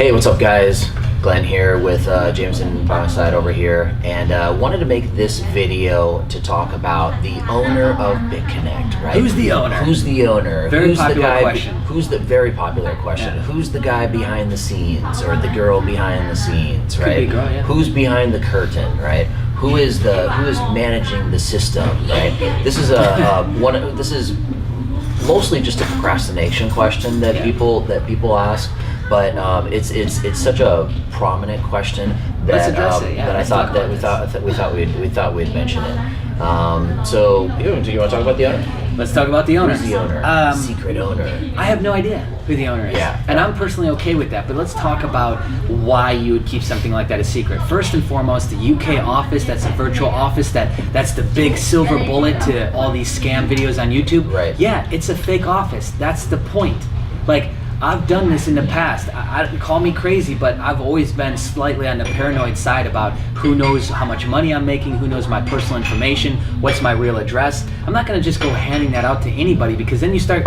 Hey, what's up guys? Glenn here with Jameson by my side over here, and wanted to make this video to talk about the owner of Bitconnect, right? Who's the owner? Who's the owner? Very popular question. Who's the very popular question? Yeah. Who's the guy behind the scenes or the girl behind the scenes, right? Could be a girl, yeah. Who's behind the curtain, right? Who is managing the system, right? This is this is mostly just a procrastination question that people ask. But it's such a prominent question that that I thought that we thought we'd mention it. So do you want to talk about the owner? Let's talk about the owner. Who's the owner? Secret owner. I have no idea who the owner is. Yeah. And I'm personally okay with that, but let's talk about why you would keep something like that a secret. First and foremost, the UK office, that's a virtual office, that's the big silver bullet to all these scam videos on YouTube. Right. Yeah, it's a fake office. That's the point. Like, I've done this in the past. I call me crazy, but I've always been slightly on the paranoid side about who knows how much money I'm making, who knows my personal information, what's my real address. I'm not gonna just go handing that out to anybody, because then you start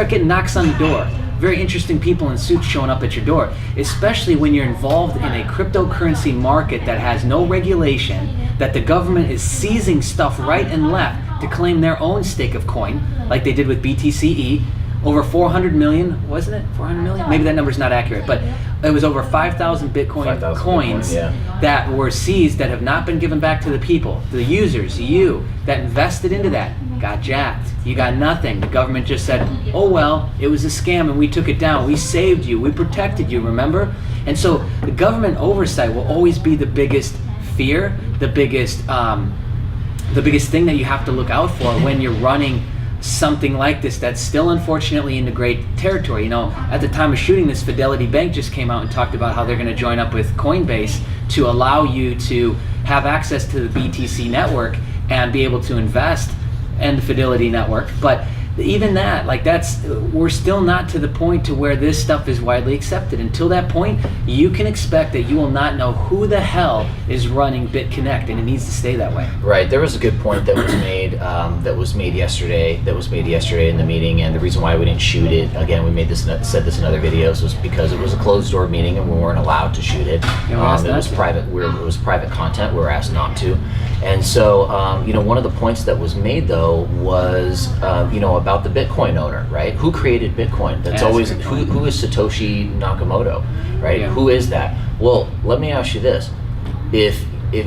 getting knocks on the door. Very interesting people in suits showing up at your door, especially when you're involved in a cryptocurrency market that has no regulation, that the government is seizing stuff right and left to claim their own stake of coin, like they did with BTCE. Over 400 million, wasn't it? 400 million? Maybe that number's not accurate, but it was over 5,000 Bitcoin coins that were seized that have not been given back to the people, the users, you, that invested into that, got jacked. You got nothing. The government just said, oh well, it was a scam and we took it down. We saved you, we protected you, remember? And so the government oversight will always be the biggest fear, the biggest thing that you have to look out for when you're running something like this that's still unfortunately in the gray territory. You know, at the time of shooting this, Fidelity Bank just came out and talked about how they're going to join up with Coinbase to allow you to have access to the BTC network and be able to invest in the Fidelity network. But even that, like, we're still not to the point to where this stuff is widely accepted. Until that point, you can expect that you will not know who the hell is running Bitconnect, and it needs to stay that way. Right. There was a good point that was made yesterday in the meeting, and the reason why we didn't shoot it, again, said this in other videos, was because it was a closed door meeting and we weren't allowed to shoot it. It was private. It was private content. We were asked not to. And so, one of the points that was made though was, about the Bitcoin owner, right? Who created Bitcoin? That's always who is Satoshi Nakamoto, right? Yeah. Who is that? Well, let me ask you this: if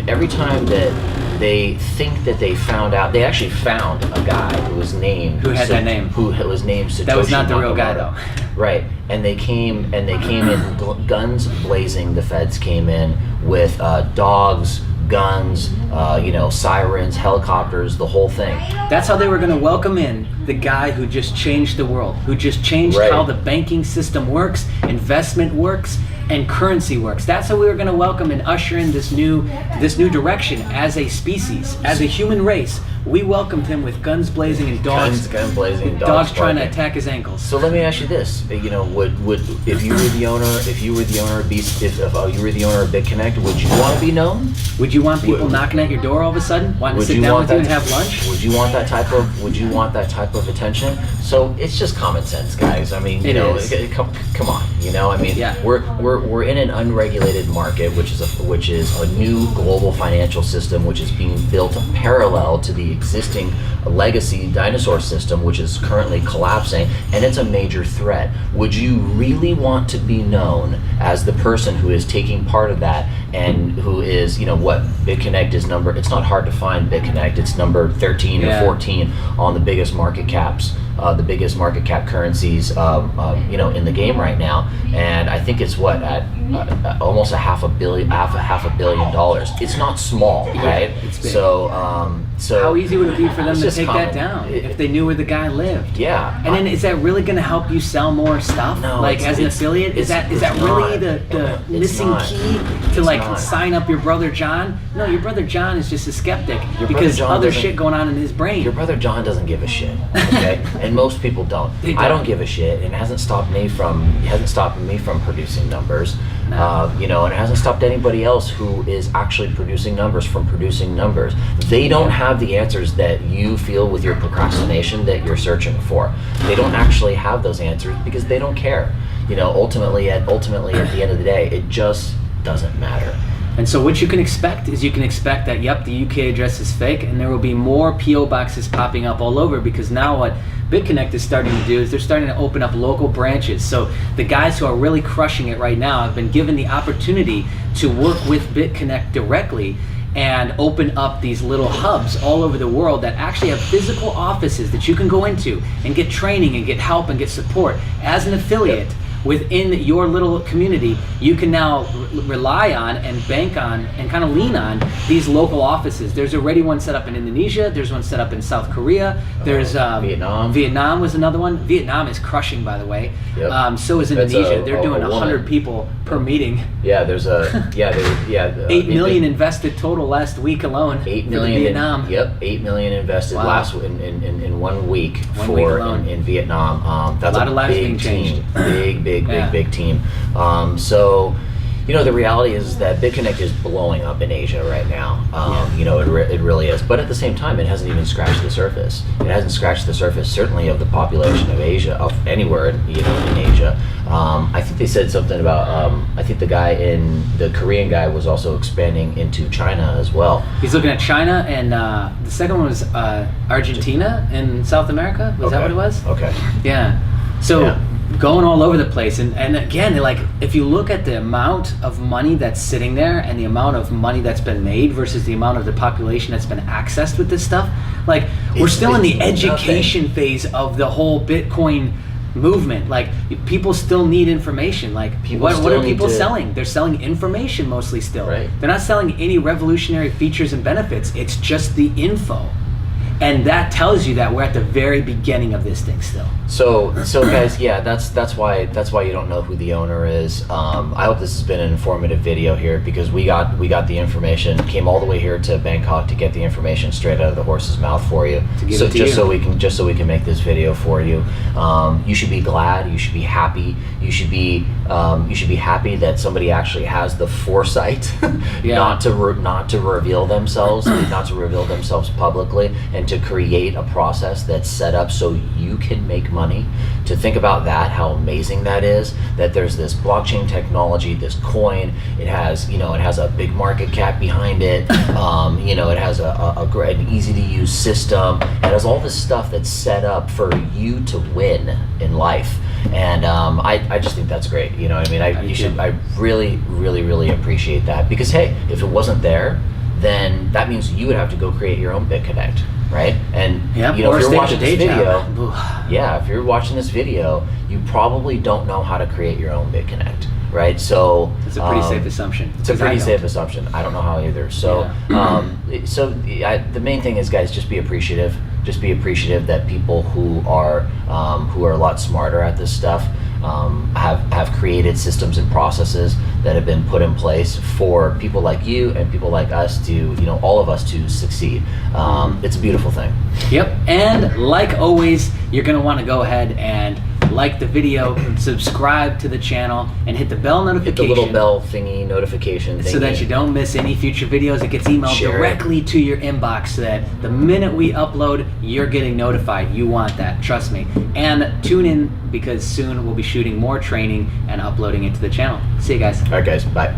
every time that they think that they found out, they actually found a guy who was named who was named Satoshi. That was not the Nakamoto. real guy though. Right, and they came in guns blazing. The feds came in with dogs, guns, sirens, helicopters, the whole thing. That's how they were going to welcome in the guy who just changed the world, who just changed how the banking system works, investment works, and currency works. That's how we were going to welcome and usher in this new direction as a species, as a human race. We welcomed him with guns blazing and dogs trying to attack his ankles. So let me ask you this: would if you were the owner of Bitconnect, would you want to be known? Would you want people knocking at your door all of a sudden, wanting to sit down with you and have lunch? Would you want that type of attention? So it's just common sense, guys. I mean, come on. We're in an unregulated market, which is a new global financial system, which is being built parallel to the existing legacy dinosaur system, which is currently collapsing, and it's a major threat. Would you really want to be known as the person who is taking part of that, and who is, Bitconnect is it's not hard to find Bitconnect, it's number 13 or 14 on the biggest market caps, the biggest market cap currencies, in the game right now, and I think it's at almost half a billion dollars. It's not small, right? It's big. So how easy would it be for them to take that down if they knew where the guy lived? Yeah. And then is that really going to help you sell more stuff? No, like as an affiliate, is that really the missing key to sign up your brother John? No, your brother John is just a skeptic because other shit going on in his brain. Your brother John doesn't give a shit, okay? And most people don't. I don't give a shit, and it hasn't stopped me from producing numbers. No. And it hasn't stopped anybody else who is actually producing numbers from producing numbers. They don't have the answers that you feel with your procrastination that you're searching for. They don't actually have those answers because they don't care. ultimately at the end of the day, it just doesn't matter. And so what you can expect is that, yep, the UK address is fake, and there will be more PO boxes popping up all over, because now what Bitconnect is starting to do is they're starting to open up local branches. So the guys who are really crushing it right now have been given the opportunity to work with Bitconnect directly and open up these little hubs all over the world that actually have physical offices that you can go into and get training and get help and get support. As an affiliate, yep, within your little community, you can now rely on and bank on and kind of lean on these local offices. There's already one set up in Indonesia. There's one set up in South Korea. There's Vietnam. Vietnam was another one. Vietnam is crushing, by the way. Yep. So is Indonesia. They're doing 100 people per meeting. Yeah, there's a 8 million invested total last week alone. 8 million in Vietnam. 8 million invested last in 1 week in Vietnam. That's a lot of lives big being changed. Big team. So, the reality is that Bitconnect is blowing up in Asia right now. It really is. But at the same time, it hasn't even scratched the surface. It hasn't scratched the surface, certainly, of the population of Asia, of anywhere, in Asia. I think they said something about, I think the Korean guy was also expanding into China as well. He's looking at China, and the second one was Argentina in South America. Was that what it was? Okay. Yeah. So going all over the place, and again, like, if you look at the amount of money that's sitting there and the amount of money that's been made versus the amount of the population that's been accessed with this stuff, like, we're still in the education phase of the whole Bitcoin movement. Like, people still need information. Like, what are people selling? They're selling information mostly still. Right. They're not selling any revolutionary features and benefits. It's just the info. And that tells you that we're at the very beginning of this thing still. So guys, that's why you don't know who the owner is. I hope this has been an informative video here, because we got the information, came all the way here to Bangkok to get the information straight out of the horse's mouth for you. So we can make this video for you. You should be glad. You should be happy. You should be happy that somebody actually has the foresight not to reveal themselves, not to reveal themselves publicly, and to create a process that's set up so you can make money. To think about that, how amazing that is, that there's this blockchain technology, this coin, it has a big market cap behind it, it has an easy to use system, it has all this stuff that's set up for you to win in life. And I just think that's great. I really appreciate that, because hey, if it wasn't there, then that means you would have to go create your own Bitconnect, right? And if you're watching this video, you probably don't know how to create your own Bitconnect, right? So it's a pretty safe assumption. It's a pretty safe assumption. I don't know how either. So the main thing is, guys, just be appreciative. Just be appreciative that people who are a lot smarter at this stuff have created systems and processes that have been put in place for people like you and people like us to, all of us to succeed. It's a beautiful thing. Yep. And like always, you're going to want to go ahead and like the video, subscribe to the channel, and hit the bell notification. Hit the little bell thingy, notification thingy. So that you don't miss any future videos. It gets emailed directly to your inbox, so that the minute we upload, you're getting notified. You want that, trust me. And tune in, because soon we'll be shooting more training and uploading it to the channel. See you guys. All right, guys, bye.